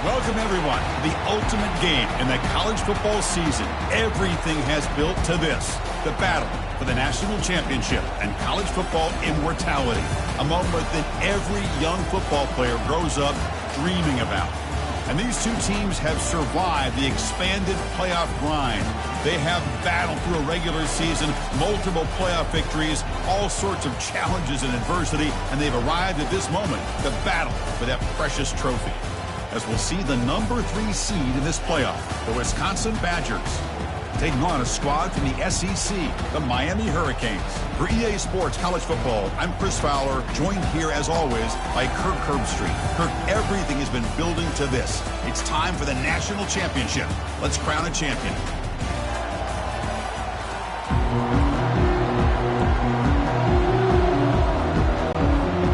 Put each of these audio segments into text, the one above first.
Welcome, everyone, to the ultimate game in the college football season. Everything has built to this, the battle for the national championship and college football immortality, a moment that every young football player grows up dreaming about. And these two teams have survived the expanded playoff grind. They have battled through a regular season, multiple playoff victories, all sorts of challenges and adversity, and they've arrived at this moment, the battle for that precious trophy. As we'll see the number 3 seed in this playoff, the Wisconsin Badgers, taking on a squad from the SEC, the Miami Hurricanes. For EA Sports College Football, I'm Chris Fowler, joined here as always by Kirk Herbstreit. Kirk, everything has been building to this. It's time for the national championship. Let's crown a champion.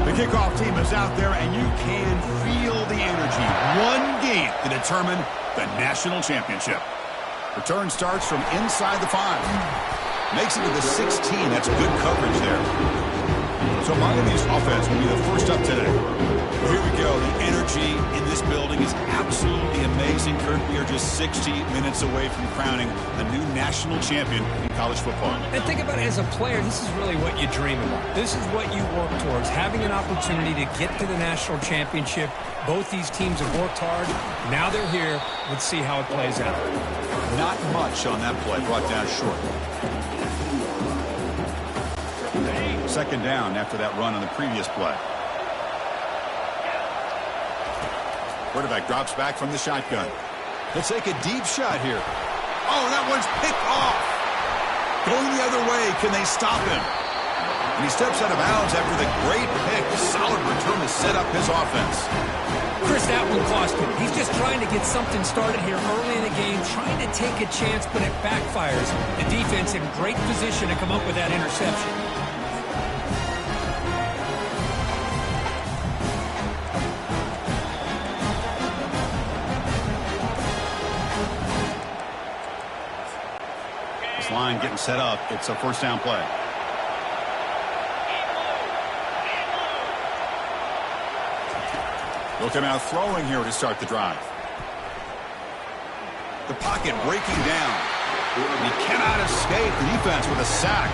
The kickoff team is out there, and you can feel the energy. One game to determine the national championship. Return starts from inside the 5. Makes it to the 16. That's good coverage there. So Miami's offense will be the first up today. Well, here we go. The energy in this building is absolutely amazing. Kirk, we are just 60 minutes away from crowning a new national champion in college football. And think about it, as a player, this is really what you dream about. This is what you work towards, having an opportunity to get to the national championship. Both these teams have worked hard. Now they're here. Let's see how it plays out. Not much on that play, brought down short. Second down after that run on the previous play. Quarterback drops back from the shotgun. He'll take a deep shot here. Oh, that one's picked off. Going the other way. Can they stop him? And he steps out of bounds after the great pick. Solid return to set up his offense. Chris, that one cost him. He's just trying to get something started here early in the game, trying to take a chance, but it backfires. The defense in great position to come up with that interception. This line getting set up. It's a first down play. They'll come out throwing here to start the drive. The pocket breaking down. He cannot escape the defense with a sack.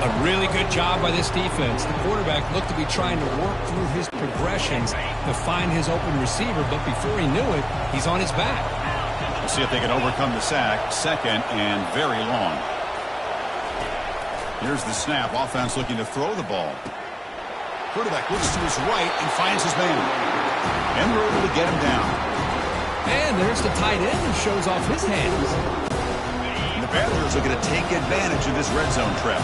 A really good job by this defense. The quarterback looked to be trying to work through his progressions to find his open receiver, but before he knew it, he's on his back. We'll see if they can overcome the sack. Second and very long. Here's the snap. Offense looking to throw the ball. Quarterback looks to his right and finds his man. And they're able to get him down. And there's the tight end who shows off his hands. And the Badgers are going to take advantage of this red zone trip.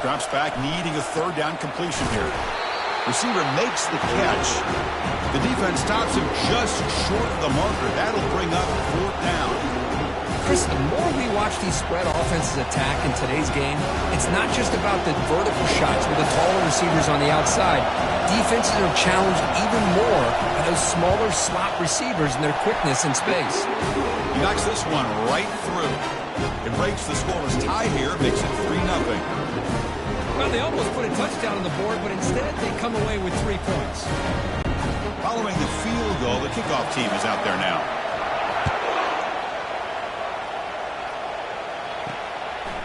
Drops back, needing a third down completion here. Receiver makes the catch. The defense stops him just short of the marker. That'll bring up fourth down. Chris, the more we watch these spread offenses attack in today's game, it's not just about the vertical shots with the taller receivers on the outside. Defenses are challenged even more by those smaller slot receivers and their quickness in space. He knocks this one right through. It breaks the scoreless tie here, makes it 3-0. Well, they almost put a touchdown on the board, but instead they come away with 3 points. Following the field goal, the kickoff team is out there now.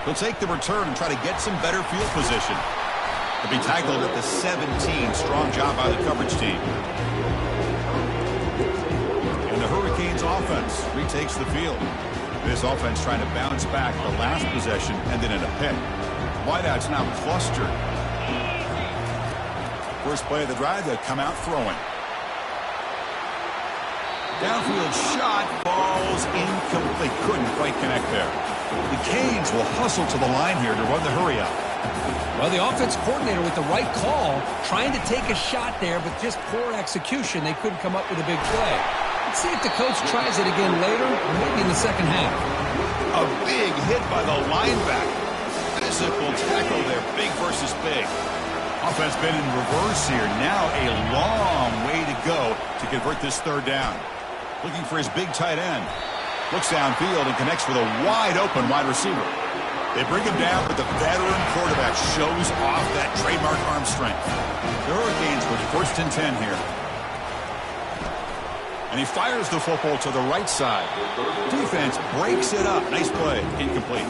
He'll take the return and try to get some better field position. He'll be tackled at the 17. Strong job by the coverage team. And the Hurricanes offense retakes the field. This offense trying to bounce back. The last possession ended in a pick. Wideouts now clustered. First play of the drive, they come out throwing. Downfield shot, falls incomplete. Couldn't quite connect there. The Canes will hustle to the line here to run the hurry up. Well, the offense coordinator with the right call, trying to take a shot there, but just poor execution. They couldn't come up with a big play. Let's see if the coach tries it again later, or maybe in the second half. A big hit by the linebacker. Physical tackle there, big versus big. Offense been in reverse here. Now a long way to go to convert this third down. Looking for his big tight end. Looks downfield and connects with a wide open wide receiver. They bring him down, but the veteran quarterback shows off that trademark arm strength. The Hurricanes with 1st and 10 here. And he fires the football to the right side. Defense breaks it up. Nice play. Incomplete.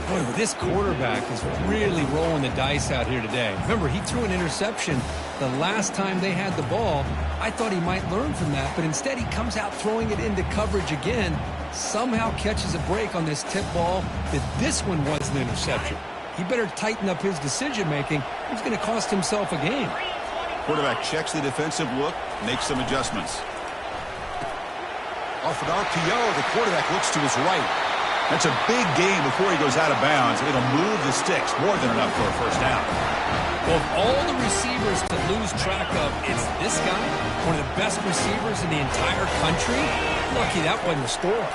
Boy, this quarterback is really rolling the dice out here today. Remember, he threw an interception the last time they had the ball. I thought he might learn from that, but instead he comes out throwing it into coverage again. Somehow catches a break on this tip ball that this one was an interception. He better tighten up his decision-making. He's going to cost himself a game. Quarterback checks the defensive look, makes some adjustments. Off an RPO, the quarterback looks to his right. That's a big gain before he goes out of bounds. It'll move the sticks, more than enough for a first down. Well, of all the receivers to lose track of, it's this guy, one of the best receivers in the entire country. Lucky that wasn't a score.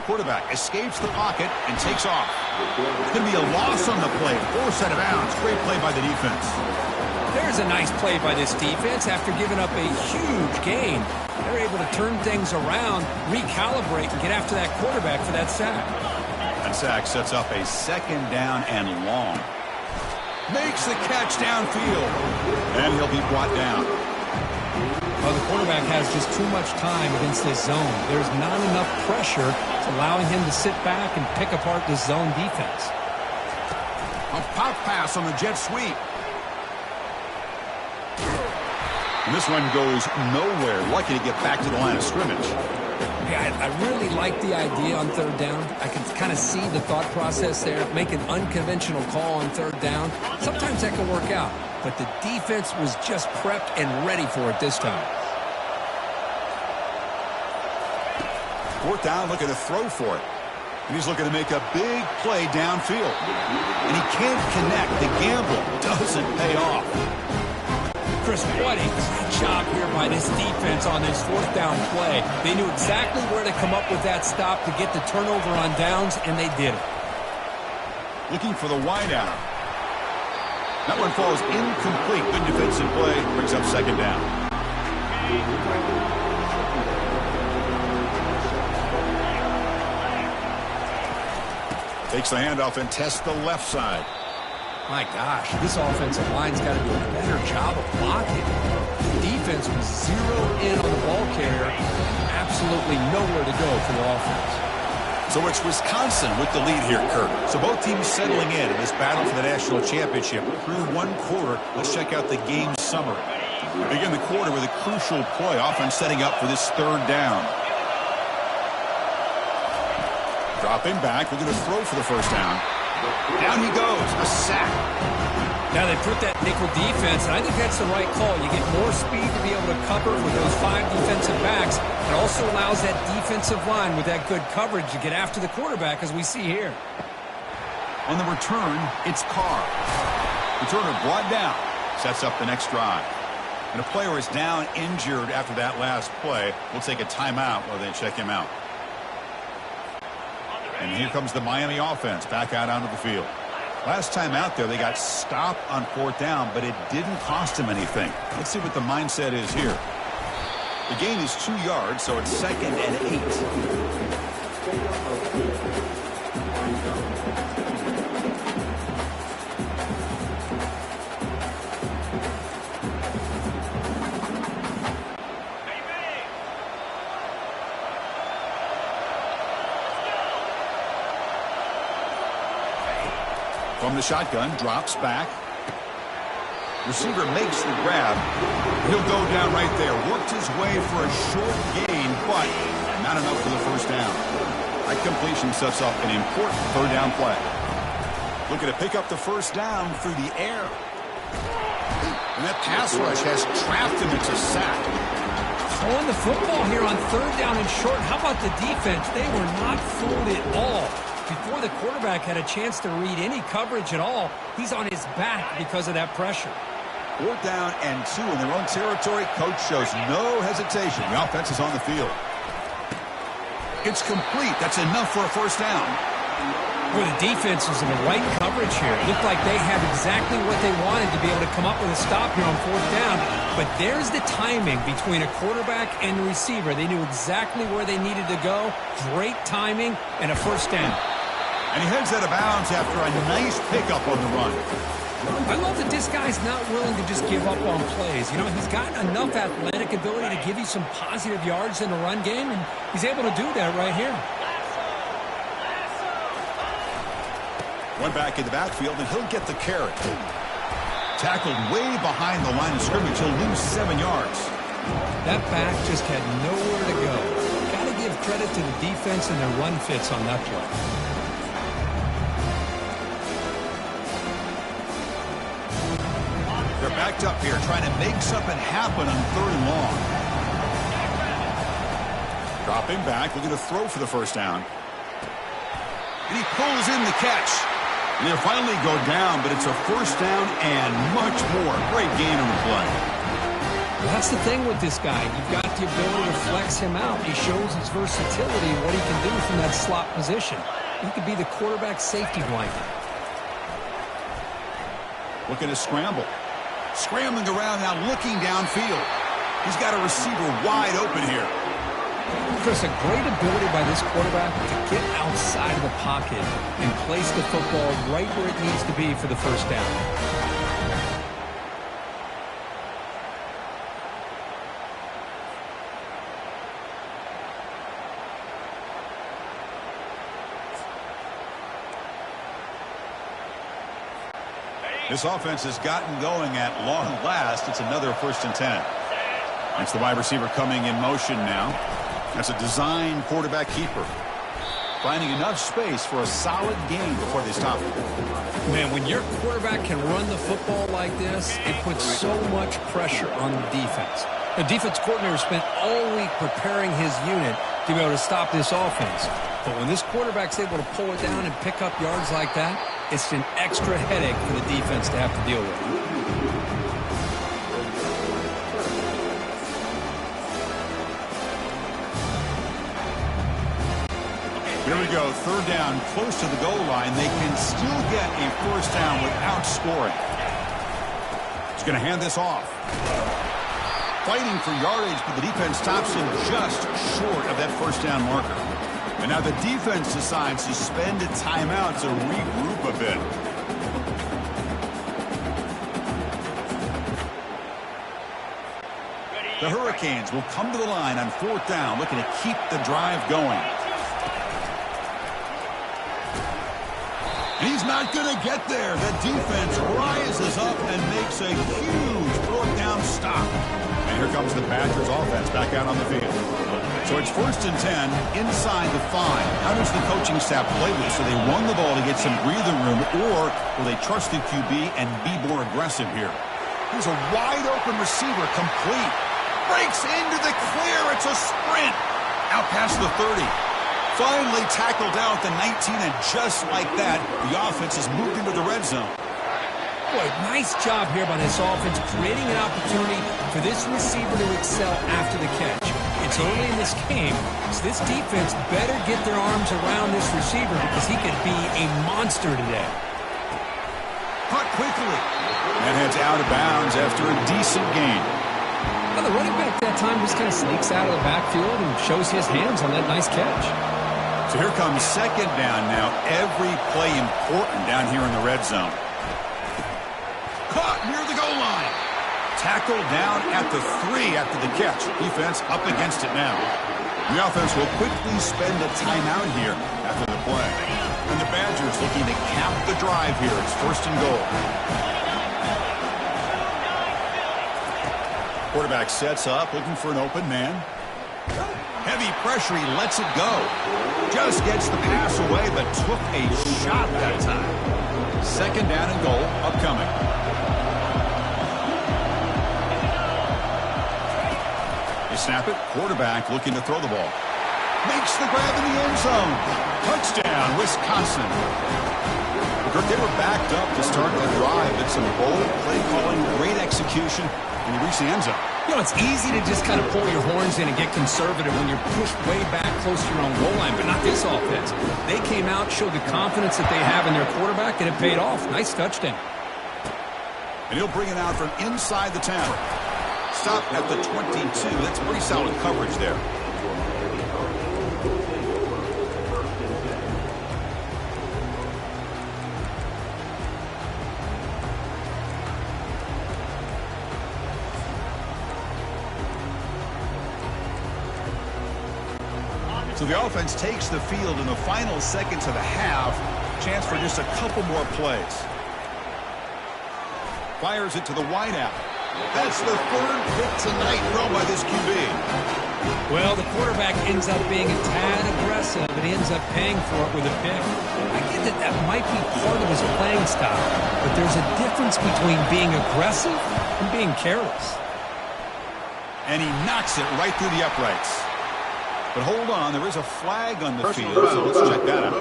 Quarterback escapes the pocket and takes off. It's going to be a loss on the play. Forced out of bounds. Great play by the defense. There's a nice play by this defense after giving up a huge gain. They're able to turn things around, recalibrate, and get after that quarterback for that sack. And sack sets up a 2nd down and long. Makes the catch downfield. And he'll be brought down. Well, the quarterback has just too much time against this zone. There's not enough pressure allowing him to sit back and pick apart this zone defense. A pop pass on the jet sweep. And this one goes nowhere. Lucky to get back to the line of scrimmage. Yeah, I really like the idea on 3rd down. I can kind of see the thought process there. Make an unconventional call on 3rd down. Sometimes that can work out. But the defense was just prepped and ready for it this time. 4th down, looking to throw for it. And he's looking to make a big play downfield. And he can't connect. The gamble doesn't pay off. Chris, what a great job here by this defense on this 4th down play. They knew exactly where to come up with that stop to get the turnover on downs, and they did it. Looking for the wideout. That one falls incomplete. Good defensive play. Brings up 2nd down. Takes the handoff and tests the left side. My gosh, this offensive line's got to do a better job of blocking. The defense was zeroed in on the ball carrier and absolutely nowhere to go for the offense. So it's Wisconsin with the lead here, Kurt. So both teams settling in this battle for the national championship. Through 1 quarter, let's check out the game summary. Begin the quarter with a crucial play. Offense setting up for this 3rd down. Dropping back, looking to throw for the first down. Down he goes, a sack. Now they put that nickel defense, and I think that's the right call. You get more speed to be able to cover with those 5 defensive backs. It also allows that defensive line with that good coverage to get after the quarterback, as we see here. On the return, it's Carr. Returner brought down, sets up the next drive. And a player is down injured after that last play. We'll take a timeout while they check him out. And here comes the Miami offense back out onto the field. Last time out there, they got stopped on 4th down, but it didn't cost them anything. Let's see what the mindset is here. The gain is 2 yards, so it's 2nd and 8. From the shotgun, drops back. Receiver makes the grab. He'll go down right there. Worked his way for a short gain, but not enough for the first down. That completion sets up an important 3rd down play. Looking to pick up the first down through the air. And that pass rush has trapped him into sack. Throwing the football here on 3rd down and short. How about the defense? They were not fooled at all. Before the quarterback had a chance to read any coverage at all, he's on his back because of that pressure. 4th down and 2 in their own territory. Coach shows no hesitation. The offense is on the field. It's complete. That's enough for a first down. Well, the defense was in the right coverage here. It looked like they had exactly what they wanted to be able to come up with a stop here on fourth down. But there's the timing between a quarterback and the receiver. They knew exactly where they needed to go. Great timing and a first down. And he heads out of bounds after a nice pickup on the run. I love that this guy's not willing to just give up on plays. You know, he's got enough athletic ability to give you some positive yards in the run game, and he's able to do that right here. One back in the backfield, and he'll get the carry. Tackled way behind the line of scrimmage. He'll lose 7 yards. That back just had nowhere to go. Got to give credit to the defense and their run fits on that play. They're backed up here, trying to make something happen on 3rd and long. Dropping back, looking to throw for the first down. And he pulls in the catch. And they'll finally go down, but it's a first down and much more. Great gain on the play. Well, that's the thing with this guy. You've got the ability to flex him out. He shows his versatility and what he can do from that slot position. He could be the quarterback safety blanket. Looking to scramble. Scrambling around now, looking downfield. He's got a receiver wide open here. Chris, a great ability by this quarterback to get outside of the pocket and place the football right where it needs to be for the first down. This offense has gotten going at long last. It's another 1st and 10. That's the wide receiver coming in motion now. That's a design quarterback keeper. Finding enough space for a solid gain before they stop it. Man, when your quarterback can run the football like this, it puts so much pressure on the defense. The defense coordinator spent all week preparing his unit to be able to stop this offense. But when this quarterback's able to pull it down and pick up yards like that, it's an extra headache for the defense to have to deal with. Here we go, 3rd down, close to the goal line. They can still get a first down without scoring. He's going to hand this off. Fighting for yardage, but the defense stops him just short of that first down marker. And now the defense decides to spend a timeout to regroup a bit. The Hurricanes will come to the line on 4th down, looking to keep the drive going. He's not going to get there. The defense rises up and makes a huge 4th down stop. And here comes the Badgers offense back out on the field. So it's 1st and 10 inside the 5. How does the coaching staff play this? So they run the ball to get some breathing room, or will they trust the QB and be more aggressive here? Here's a wide open receiver, complete. Breaks into the clear. It's a sprint. Out past the 30. Finally tackled down at the 19, and just like that, the offense has moved into the red zone. Boy, nice job here by this offense, creating an opportunity for this receiver to excel after the catch. It's early in this game, so this defense better get their arms around this receiver because he could be a monster today. Caught quickly. And heads out of bounds after a decent gain. Well, the running back that time just kind of sneaks out of the backfield and shows his hands on that nice catch. So here comes 2nd down now. Every play important down here in the red zone. Caught near the goal line. Tackled down at the 3 after the catch. Defense up against it now. The offense will quickly spend a timeout here after the play. And the Badgers looking to cap the drive here. It's 1st and goal. Quarterback sets up, looking for an open man. Heavy pressure, he lets it go. Just gets the pass away, but took a shot that time. 2nd down and goal, upcoming. They snap it, quarterback looking to throw the ball. Makes the grab in the end zone. Touchdown, Wisconsin. The Kirk, they were backed up to start the drive. It's some bold play calling, great execution, and you reach the end zone. You know, it's easy to just kind of pull your horns in and get conservative when you're pushed way back close to your own goal line, but not this offense. They came out, showed the confidence that they have in their quarterback, and it paid off. Nice touchdown. And he'll bring it out from inside the 10. Stop at the 22. That's pretty solid coverage there. So the offense takes the field in the final seconds of the half. Chance for just a couple more plays. Fires it to the wideout. That's the third pick tonight thrown by this QB. Well, the quarterback ends up being a tad aggressive, but he ends up paying for it with a pick. I get that that might be part of his playing style, but there's a difference between being aggressive and being careless. And he knocks it right through the uprights. But hold on, there is a flag on the field, so let's check that out.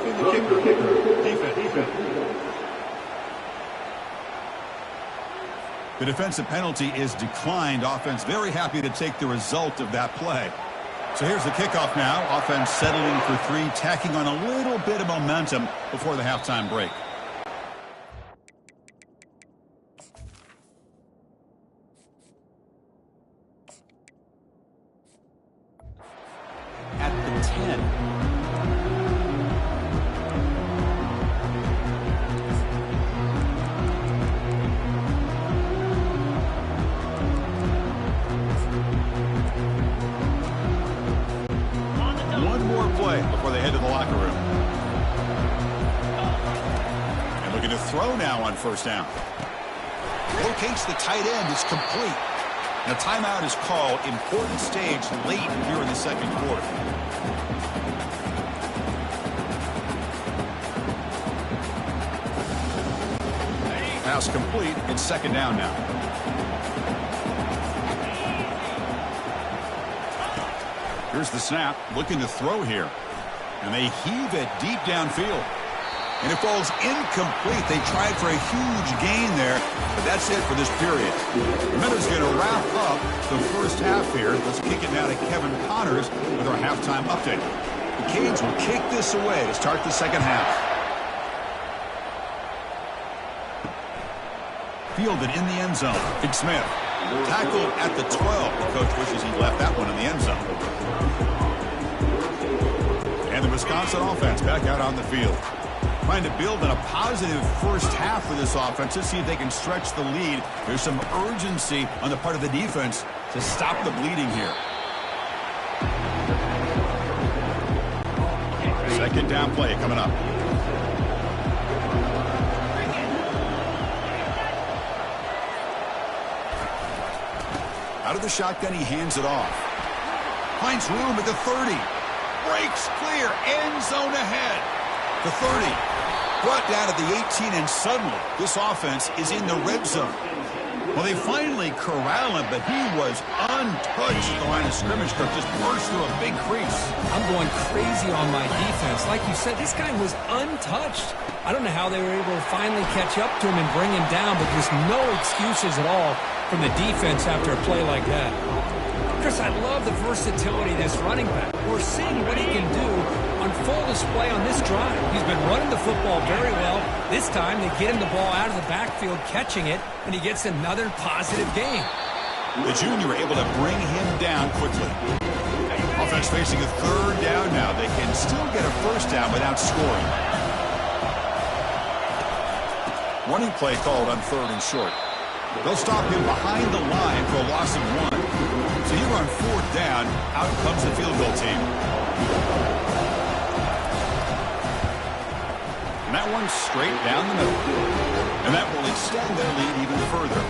Defense. The defensive penalty is declined. Offense very happy to take the result of that play. So here's the kickoff now. Offense settling for 3, tacking on a little bit of momentum before the halftime break. At the 10. Before they head to the locker room. And looking to throw now on first down. Locates the tight end. It's complete. Now timeout is called. Important stage late here in the second quarter. Pass complete. It's second down now. Here's the snap, looking to throw here. And they heave it deep downfield. And it falls incomplete. They tried for a huge gain there, but that's it for this period. The Minnows going to wrap up the first half here. Let's kick it now to Kevin Connors with our halftime update. The Canes will kick this away to start the second half. Fielded in the end zone. Big Smith. Tackled at the 12. The coach wishes he left that one in the end zone. And the Wisconsin offense back out on the field. Trying to build on a positive first half for this offense to see if they can stretch the lead. There's some urgency on the part of the defense to stop the bleeding here. Second down play coming up. Out of the shotgun, he hands it off. Finds room at the 30. Breaks clear. End zone ahead. The 30. Brought down at the 18, and suddenly this offense is in the red zone. Well, they finally corral him, but he was untouched at the line of scrimmage. Cook just burst through a big crease. I'm going crazy on my defense. Like you said, this guy was untouched. I don't know how they were able to finally catch up to him and bring him down, but just no excuses at all from the defense after a play like that. Chris, I love the versatility of this running back. We're seeing what he can do on full display on this drive. He's been running the football very well. This time, they get him the ball out of the backfield, catching it, and he gets another positive gain. The junior able to bring him down quickly. Offense facing a third down now. They can still get a first down without scoring. Running play called on third and short. They'll stop him behind the line for a loss of 1. So here on fourth down, out comes the field goal team. And that one straight down the middle. And that will extend their lead even further.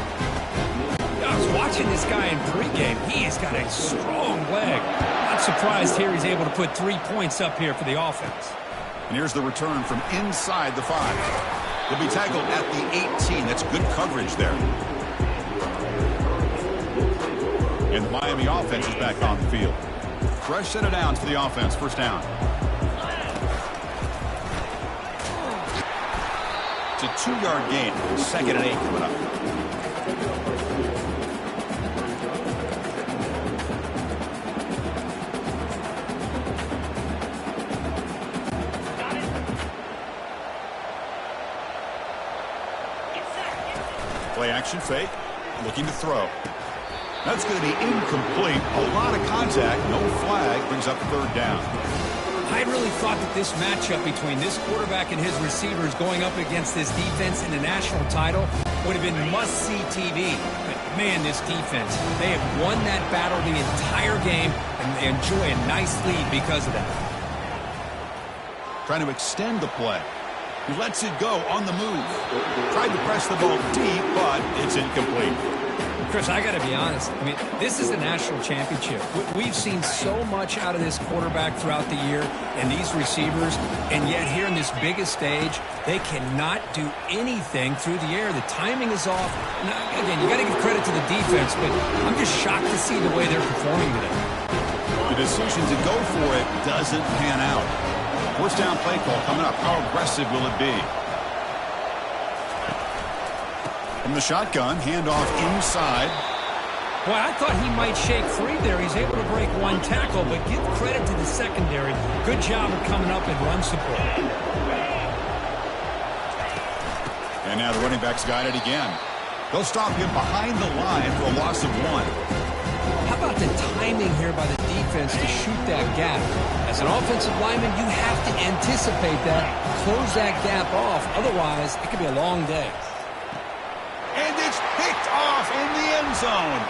I was watching this guy in pregame. He has got a strong leg. Not surprised here he's able to put 3 points up here for the offense. And here's the return from inside the 5. He'll be tackled at the 18. That's good coverage there. And the Miami offense is back on the field. Fresh set of downs for the offense. First down. It's a 2-yard gain. 2nd and 8 coming up. Play action fake. Looking to throw. That's going to be incomplete. A lot of contact. No flag. Brings up 3rd down. I really thought that this matchup between this quarterback and his receivers going up against this defense in the national title would have been must-see TV. But, man, this defense, they have won that battle the entire game, and they enjoy a nice lead because of that. Trying to extend the play. He lets it go on the move. Tried to press the ball deep, but it's incomplete. Chris, I got to be honest. I mean, this is a national championship. We've seen so much out of this quarterback throughout the year and these receivers, and yet here in this biggest stage, they cannot do anything through the air. The timing is off. Now, again, you got to give credit to the defense, but I'm just shocked to see the way they're performing today. The decision to go for it doesn't pan out. 1st down play call coming up. How aggressive will it be? From the shotgun, handoff inside. Boy, I thought he might shake free there. He's able to break 1 tackle, but give credit to the secondary. Good job of coming up and run support. And now the running back's got it again. They'll stop him behind the line for a loss of 1. How about the timing here by the defense to shoot that gap? As an offensive lineman, you have to anticipate that, close that gap off. Otherwise, it could be a long day. And it's picked off in the end zone.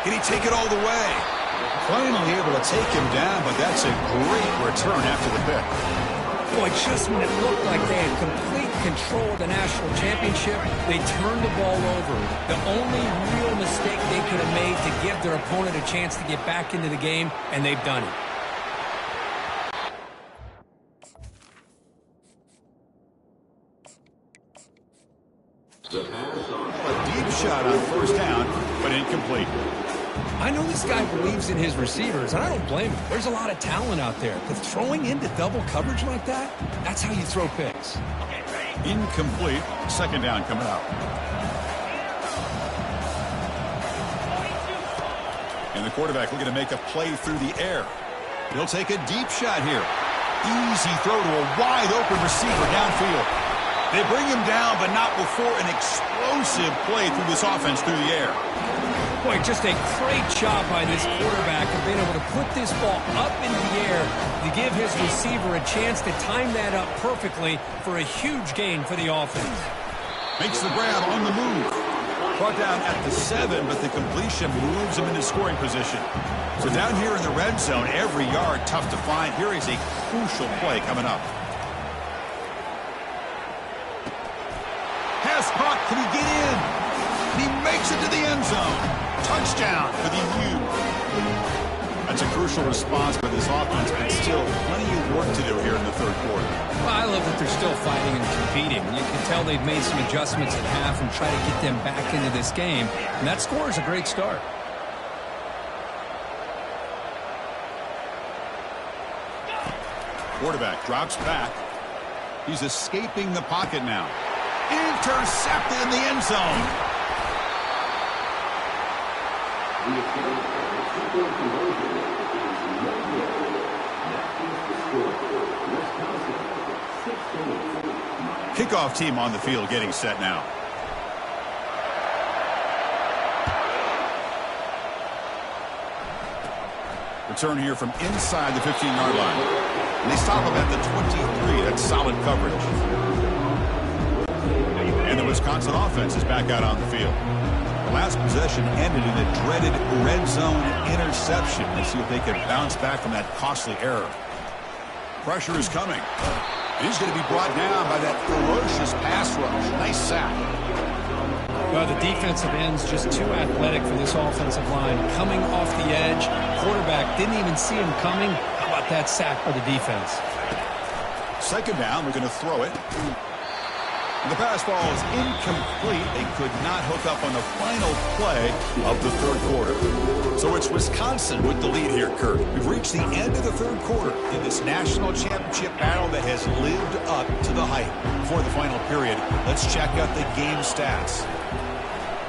Can he take it all the way? Finally able to take him down, but that's a great return after the pick. Boy, just when it looked like they had complete control of the national championship, they turned the ball over. The only real mistake they could have made to give their opponent a chance to get back into the game, and they've done it. A deep shot on 1st down, but incomplete. I know this guy believes in his receivers, and I don't blame him. There's a lot of talent out there. But throwing into double coverage like that, that's how you throw picks. Incomplete. 2nd down coming up. And the quarterback looking to make a play through the air. He'll take a deep shot here. Easy throw to a wide-open receiver downfield. They bring him down, but not before an explosive play through this offense through the air. Boy, just a great job by this quarterback of being able to put this ball up in the air to give his receiver a chance to time that up perfectly for a huge gain for the offense. Makes the grab on the move. Brought down at the 7, but the completion moves him into scoring position. So down here in the red zone, every yard tough to find. Here is a crucial play coming up. Pass caught. Can he get in? He makes it to the end zone. Touchdown for the U. That's a crucial response by this offense, but still plenty of work to do here in the 3rd quarter. Well, I love that they're still fighting and competing. You can tell they've made some adjustments at half and try to get them back into this game. And that score is a great start. Quarterback drops back. He's escaping the pocket now. Intercepted in the end zone. Kickoff team on the field getting set now. Return here from inside the 15-yard line. And they stop him at the 23. That's solid coverage. And the Wisconsin offense is back out on the field. The last possession ended in a dreaded red zone interception. Let's see if they can bounce back from that costly error. Pressure is coming. He's going to be brought down by that ferocious pass rush. Nice sack. Well, the defensive end's just too athletic for this offensive line. Coming off the edge, quarterback didn't even see him coming. How about that sack by the defense? 2nd down, we're going to throw it. The pass ball is incomplete. They could not hook up on the final play of the third quarter. So it's Wisconsin with the lead here, Kurt. We've reached the end of the third quarter in this national championship battle that has lived up to the hype. Before the final period, let's check out the game stats.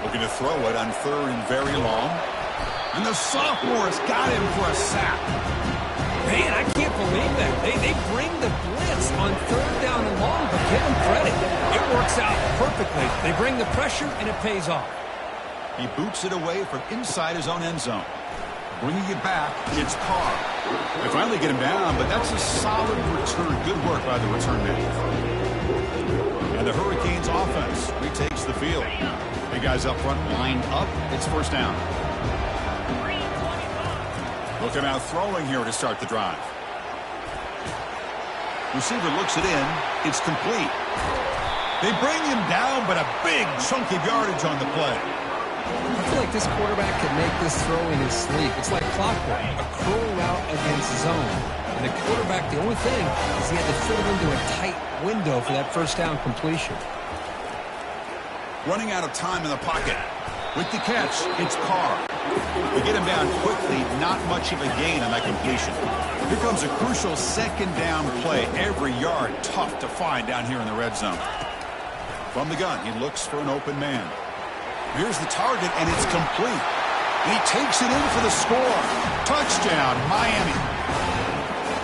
Looking to throw it on third and very long. And the sophomore has got him for a sack. Man, I can't believe that. They bring the blitz on third down and long, but give them credit. It works out perfectly. They bring the pressure, and it pays off. He boots it away from inside his own end zone. Bringing it back, it's Carr. They finally get him down, but that's a solid return. Good work by the return man. And the Hurricanes offense retakes the field. Big guys up front, lined up. It's first down. Looking out throwing here to start the drive. Receiver looks it in. It's complete. They bring him down, but a big chunk of yardage on the play. I feel like this quarterback could make this throw in his sleep. It's like clockwork, a curl route against zone. And the quarterback, the only thing is he had to fit it into a tight window for that first down completion. Running out of time in the pocket. With the catch, it's Carr. We get him down quickly, not much of a gain on that completion. Here comes a crucial second down play. Every yard tough to find down here in the red zone. From the gun, he looks for an open man. Here's the target, and it's complete. And he takes it in for the score. Touchdown, Miami.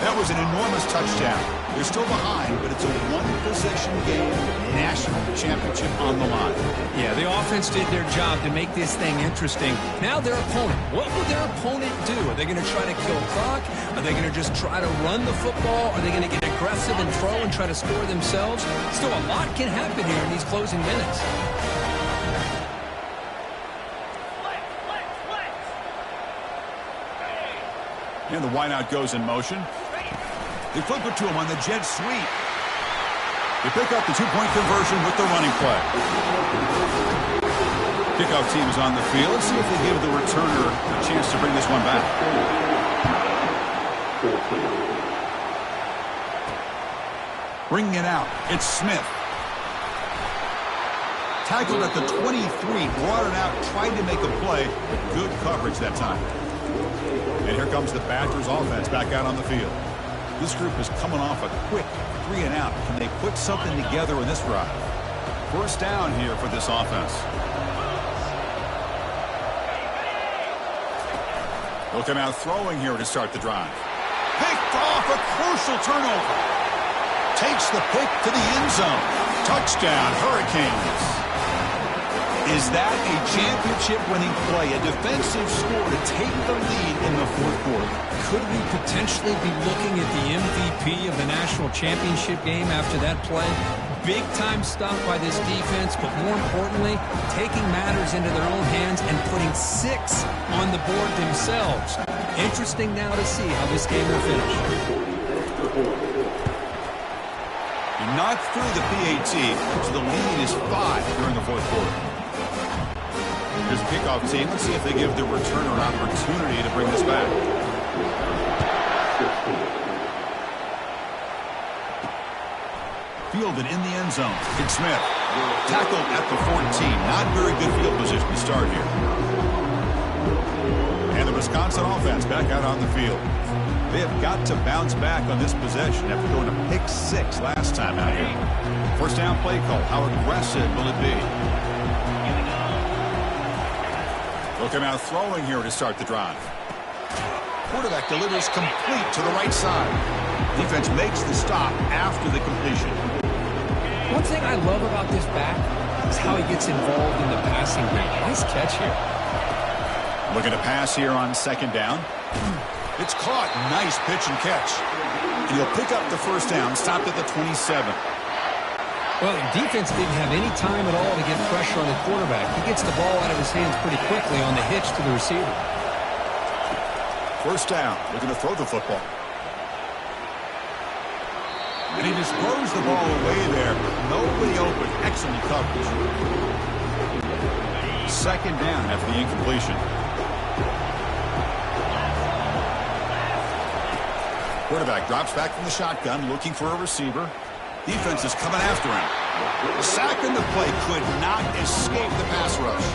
That was an enormous touchdown. They're still behind, but it's a one-possession game, national championship on the line. Yeah, the offense did their job to make this thing interesting. Now their opponent. What will their opponent do? Are they going to try to kill clock? Are they going to just try to run the football? Are they going to get aggressive and throw and try to score themselves? Still, a lot can happen here in these closing minutes. And the wideout goes in motion. They flip it to him on the jet sweep. They pick up the two-point conversion with the running play. Kickoff team is on the field. Let's see if they give the returner a chance to bring this one back. Bringing it out, it's Smith. Tackled at the 23, brought it out, tried to make a play, but good coverage that time. And here comes the Badgers offense back out on the field. This group is coming off a quick 3 and out. Can they put something together in this drive? First down here for this offense. Looking out throwing here to start the drive. Picked off, a crucial turnover. Takes the pick to the end zone. Touchdown, Hurricanes. Is that a championship-winning play, a defensive score to take the lead in the fourth quarter? Could we potentially be looking at the MVP of the national championship game after that play? Big-time stop by this defense, but more importantly, taking matters into their own hands and putting 6 on the board themselves. Interesting now to see how this game will finish. You knock through the PAT, so the lead is 5 during the fourth quarter. Here's the kickoff team. Let's see if they give the returner an opportunity to bring this back. Fielded in the end zone. It's Smith. Tackled at the 14. Not very good field position to start here. And the Wisconsin offense back out on the field. They have got to bounce back on this possession after going to pick 6 last time out here. First down play call. How aggressive will it be? Looking out throwing here to start the drive. Quarterback delivers complete to the right side. Defense makes the stop after the completion. One thing I love about this back is how he gets involved in the passing game. Nice catch here. Looking to pass here on second down. It's caught. Nice pitch and catch. And he'll pick up the first down. Stopped at the 27. Well, the defense didn't have any time at all to get pressure on the quarterback. He gets the ball out of his hands pretty quickly on the hitch to the receiver. First down. Looking to throw the football. And he just throws the ball away there. Nobody open. Excellent coverage. Second down after the incompletion. Quarterback drops back from the shotgun, looking for a receiver. Defense is coming after him. The sack in the play could not escape the pass rush.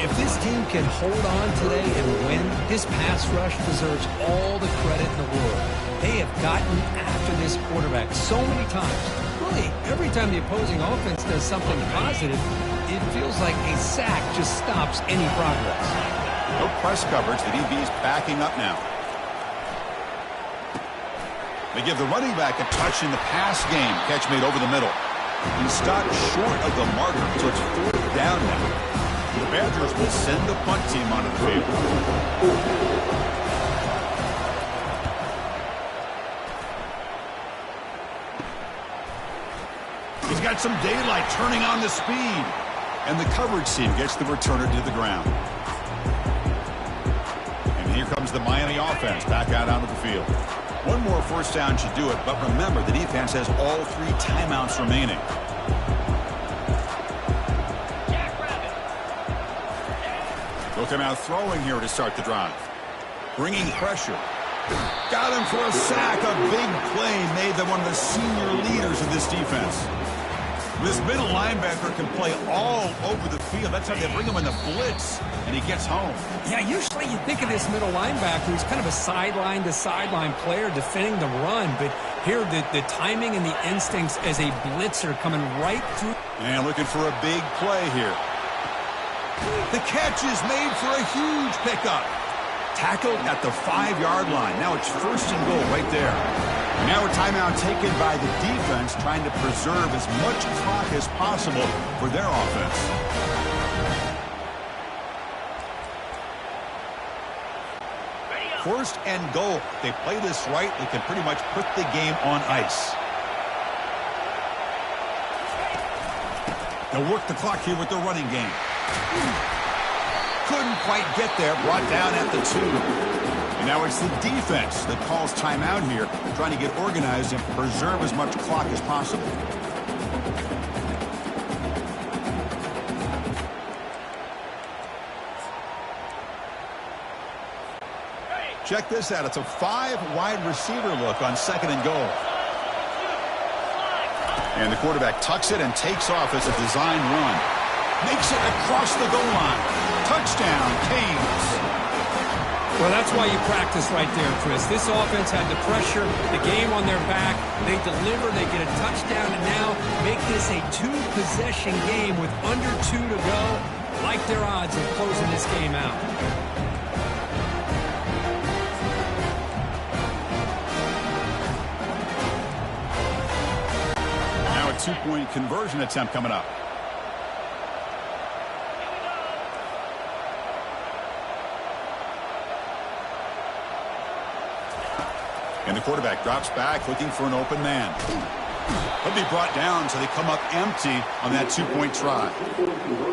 If this team can hold on today and win, this pass rush deserves all the credit in the world. They have gotten after this quarterback so many times. Really, every time the opposing offense does something positive, it feels like a sack just stops any progress. No press coverage. The DB's backing up now. They give the running back a touch in the pass game. Catch made over the middle. He stopped short of the marker, so it's 4th down now. The Badgers will send the punt team onto the field. He's got some daylight turning on the speed. And the coverage team gets the returner to the ground. And here comes the Miami offense back out onto the field. One more first down should do it, but remember, the defense has all 3 timeouts remaining. They'll come out throwing here to start the drive. Bringing pressure. Got him for a sack. A big play made them one of the senior leaders of this defense. This middle linebacker can play all over the field. That's how they bring him in the blitz, and he gets home. Yeah, usually you think of this middle linebacker who's kind of a sideline-to-sideline player defending the run, but here the timing and the instincts as a blitzer coming right through. And looking for a big play here. The catch is made for a huge pickup. Tackled at the 5-yard line. Now it's 1st and goal right there. And now a timeout taken by the defense, trying to preserve as much clock as possible for their offense. First and goal. If they play this right, they can pretty much put the game on ice. They'll work the clock here with their running game. Couldn't quite get there. Brought down at the 2. And now it's the defense that calls timeout here, trying to get organized and preserve as much clock as possible. Check this out. It's a 5-wide receiver look on 2nd and goal. And the quarterback tucks it and takes off as a design run. Makes it across the goal line. Touchdown, Canes. Well, that's why you practice right there, Chris. This offense had the pressure, the game on their back. They deliver, they get a touchdown, and now make this a 2-possession game with under 2 to go. Like their odds of closing this game out. Now a 2-point conversion attempt coming up. And the quarterback drops back, looking for an open man. He'll be brought down, so they come up empty on that 2-point try.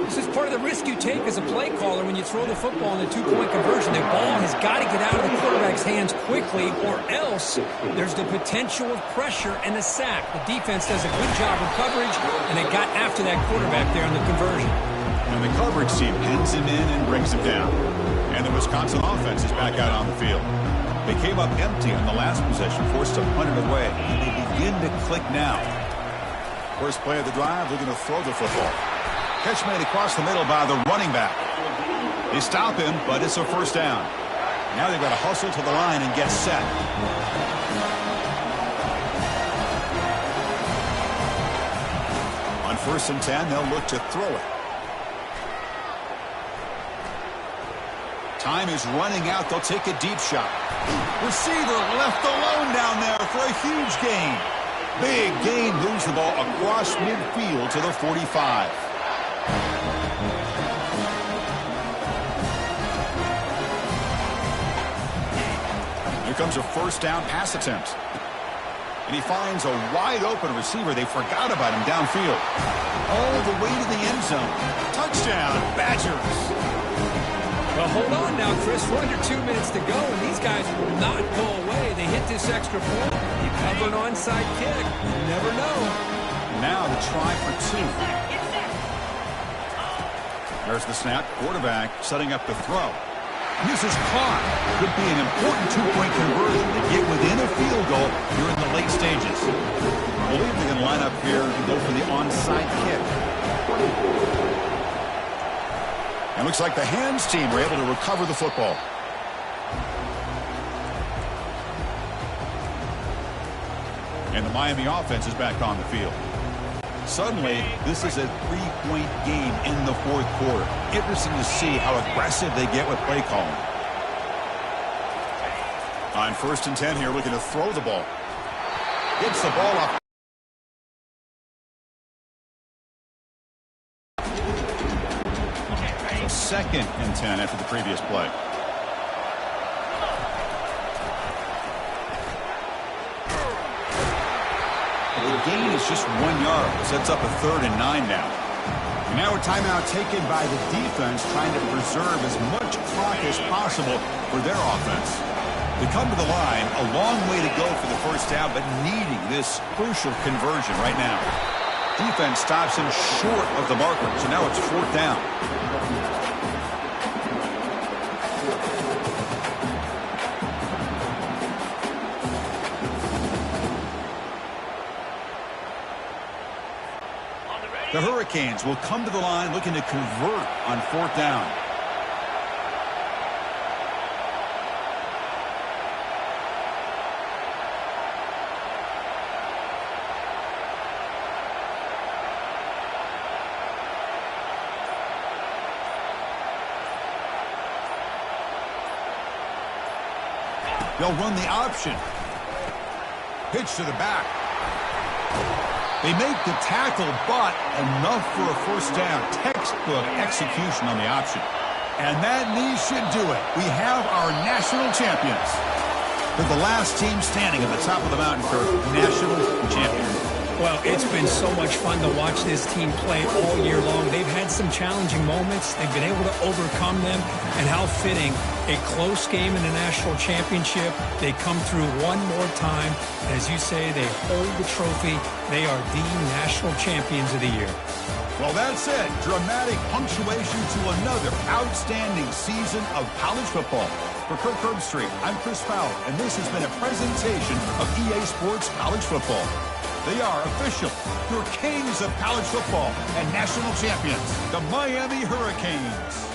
This is part of the risk you take as a play caller when you throw the football in the 2-point conversion. The ball has got to get out of the quarterback's hands quickly, or else there's the potential of pressure and a sack. The defense does a good job of coverage, and they got after that quarterback there in the conversion. And the coverage team pins him in and brings him down. And the Wisconsin offense is back out on the field. They came up empty on the last possession, forced to punt it away. And they begin to click now. First play of the drive, looking to throw the football. Catch made across the middle by the running back. They stop him, but it's a 1st down. Now they've got to hustle to the line and get set. On 1st and 10, they'll look to throw it. Time is running out. They'll take a deep shot. Receiver left alone down there for a huge gain. Big gain, moves the ball across midfield to the 45. Here comes a 1st down pass attempt. And he finds a wide open receiver. They forgot about him downfield. All the way to the end zone. Touchdown, Badgers. Well, hold on now, Chris. We're under 2 minutes to go, and these guys will not go away. They hit this extra point. You cover an onside kick. You never know. Now the try for 2. There's the snap. Quarterback setting up the throw. This is caught. Could be an important 2-point conversion to get within a field goal here in the late stages. believe they can line up here to go for the onside kick. And looks like the hands team were able to recover the football. And the Miami offense is back on the field. Suddenly, this is a 3-point game in the fourth quarter. Interesting to see how aggressive they get with play calling. On 1st and 10 here, looking to throw the ball. Gets the ball up. So 2nd and 10 after the previous play. The gain is just 1 yard. Sets up a 3rd and 9 now. And now a timeout taken by the defense, trying to preserve as much clock as possible for their offense. They come to the line, a long way to go for the first down, but needing this crucial conversion right now. Defense stops him short of the marker, so now it's 4th down. The Hurricanes will come to the line looking to convert on 4th down. They'll run the option. Pitch to the back. They make the tackle, but enough for a first down. Textbook execution on the option. And that knee should do it. We have our national champions. They're the last team standing at the top of the mountain for national champions. Well, it's been so much fun to watch this team play all year long. They've had some challenging moments. They've been able to overcome them. And how fitting, a close game in the national championship. They come through one more time. And as you say, they hold the trophy. They are the national champions of the year. Well, that's it. Dramatic punctuation to another outstanding season of college football. For Kirk Herbstreit, I'm Chris Fowler, and this has been a presentation of EA Sports College Football. They are official, your kings of college football and national champions, the Miami Hurricanes.